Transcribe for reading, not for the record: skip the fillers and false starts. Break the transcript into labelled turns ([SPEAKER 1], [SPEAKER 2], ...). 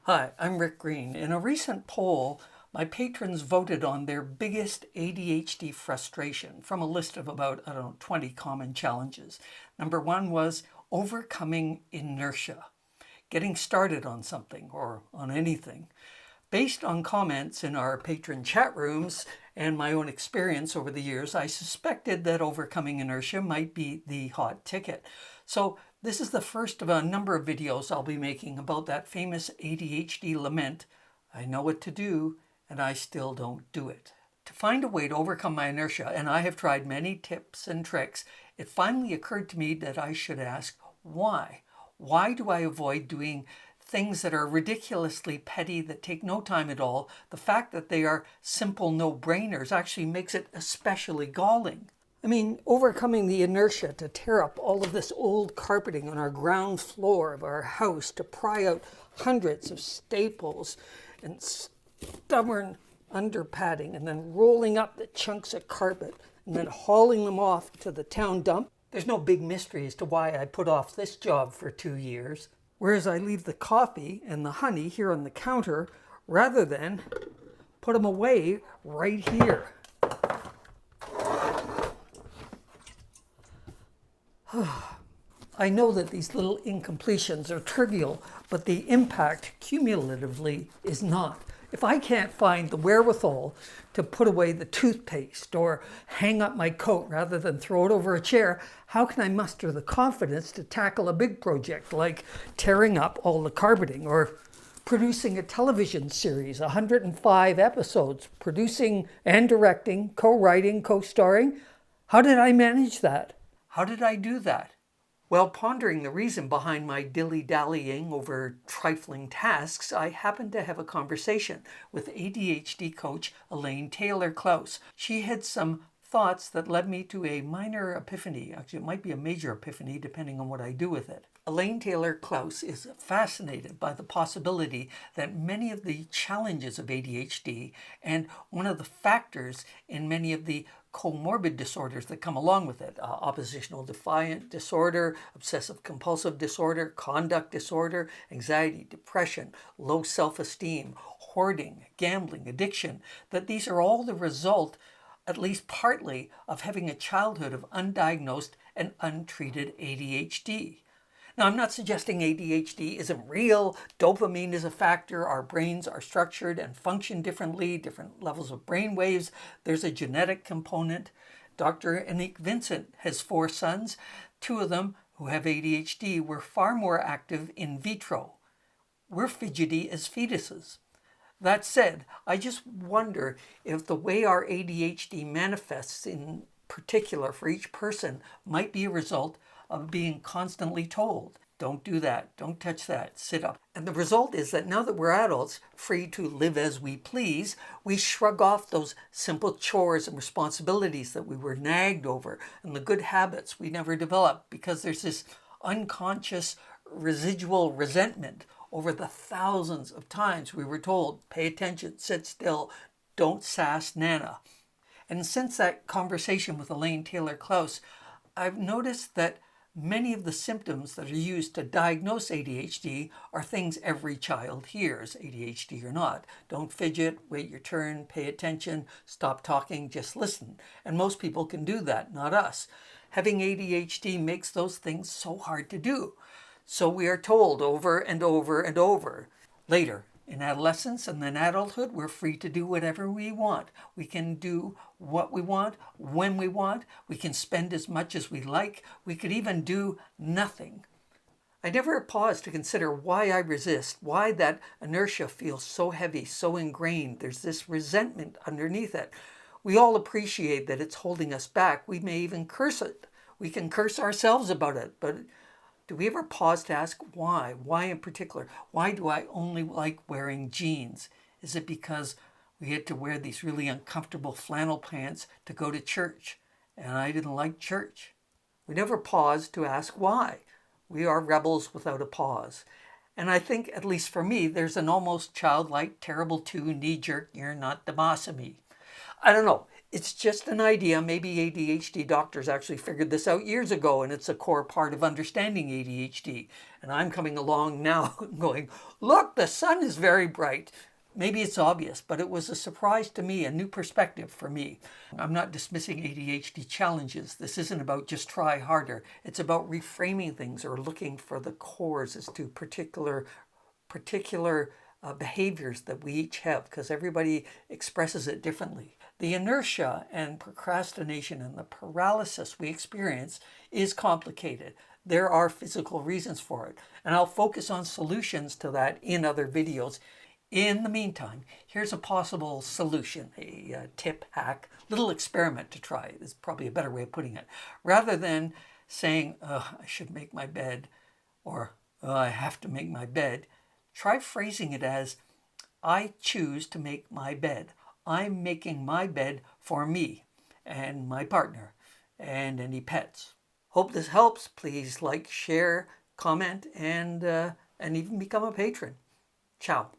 [SPEAKER 1] Hi, I'm Rick Green. In a recent poll, my patrons voted on their biggest ADHD frustration from a list of about, 20 common challenges. Number one was overcoming inertia, getting started on something or on anything. Based on comments in our patron chat rooms and my own experience over the years, I suspected that overcoming inertia might be the hot ticket. So this is the first of a number of videos I'll be making about that famous ADHD lament, I know what to do and I still don't do it. To find a way to overcome my inertia, and I have tried many tips and tricks, it finally occurred to me that I should ask why. Why do I avoid doing things that are ridiculously petty, that take no time at all? The fact that they are simple no-brainers actually makes it especially galling. I mean, overcoming the inertia to tear up all of this old carpeting on our ground floor of our house, to pry out hundreds of staples and stubborn underpadding, and then rolling up the chunks of carpet and then hauling them off to the town dump. There's no big mystery as to why I put off this job for 2 years, whereas I leave the coffee and the honey here on the counter rather than put them away right here. I know that these little incompletions are trivial, but the impact cumulatively is not. If I can't find the wherewithal to put away the toothpaste or hang up my coat rather than throw it over a chair, how can I muster the confidence to tackle a big project like tearing up all the carpeting or producing a television series, 105 episodes, producing and directing, co-writing, co-starring? How did I manage that? How did I do that? While pondering the reason behind my dilly-dallying over trifling tasks, I happened to have a conversation with ADHD coach Elaine Taylor-Klaus. She had some thoughts that led me to a minor epiphany. Actually, it might be a major epiphany depending on what I do with it. Elaine Taylor-Klaus is fascinated by the possibility that many of the challenges of ADHD and one of the factors in many of the comorbid disorders that come along with it, oppositional defiant disorder, obsessive compulsive disorder, conduct disorder, anxiety, depression, low self-esteem, hoarding, gambling, addiction, that these are all the result, at least partly, of having a childhood of undiagnosed and untreated ADHD. Now, I'm not suggesting ADHD isn't real. Dopamine is a factor. Our brains are structured and function differently, different levels of brain waves. There's a genetic component. Dr. Anik Vincent has 4 sons. 2 of them, who have ADHD, were far more active in vitro. We're fidgety as fetuses. That said, I just wonder if the way our ADHD manifests in particular for each person might be a result of being constantly told, don't do that, don't touch that, sit up. And the result is that now that we're adults, free to live as we please, we shrug off those simple chores and responsibilities that we were nagged over and the good habits we never developed because there's this unconscious residual resentment over the thousands of times we were told, pay attention, sit still, don't sass Nana. And since that conversation with Elaine Taylor-Klaus, I've noticed that many of the symptoms that are used to diagnose ADHD are things every child hears, ADHD or not. Don't fidget, wait your turn, pay attention, stop talking, just listen. And most people can do that, not us. Having ADHD makes those things so hard to do. So we are told over and over and over. Later, in adolescence and then adulthood, we're free to do whatever we want. We can do what we want, when we want. We can spend as much as we like. We could even do nothing. I never pause to consider why I resist, why that inertia feels so heavy, so ingrained. There's this resentment underneath it. We all appreciate that it's holding us back. We may even curse it. We can curse ourselves about it, but do we ever pause to ask why? Why in particular? Why do I only like wearing jeans? Is it because we had to wear these really uncomfortable flannel pants to go to church, and I didn't like church? We never pause to ask why. We are rebels without a pause. And I think, at least for me, there's an almost childlike, terrible two knee-jerk, you're not the boss of me. I don't know. It's just an idea. Maybe ADHD doctors actually figured this out years ago, and it's a core part of understanding ADHD. And I'm coming along now going, look, the sun is very bright. Maybe it's obvious, but it was a surprise to me, a new perspective for me. I'm not dismissing ADHD challenges. This isn't about just try harder. It's about reframing things or looking for the cores as to particular behaviors that we each have, because everybody expresses it differently. The inertia and procrastination and the paralysis we experience is complicated. There are physical reasons for it, and I'll focus on solutions to that in other videos. In the meantime, here's a possible solution, a tip, hack, little experiment to try. Is probably a better way of putting it. Rather than saying, I should make my bed, or I have to make my bed, try phrasing it as, I choose to make my bed. I'm making my bed for me and my partner and any pets. Hope this helps. Please like, share, comment, and even become a patron. Ciao.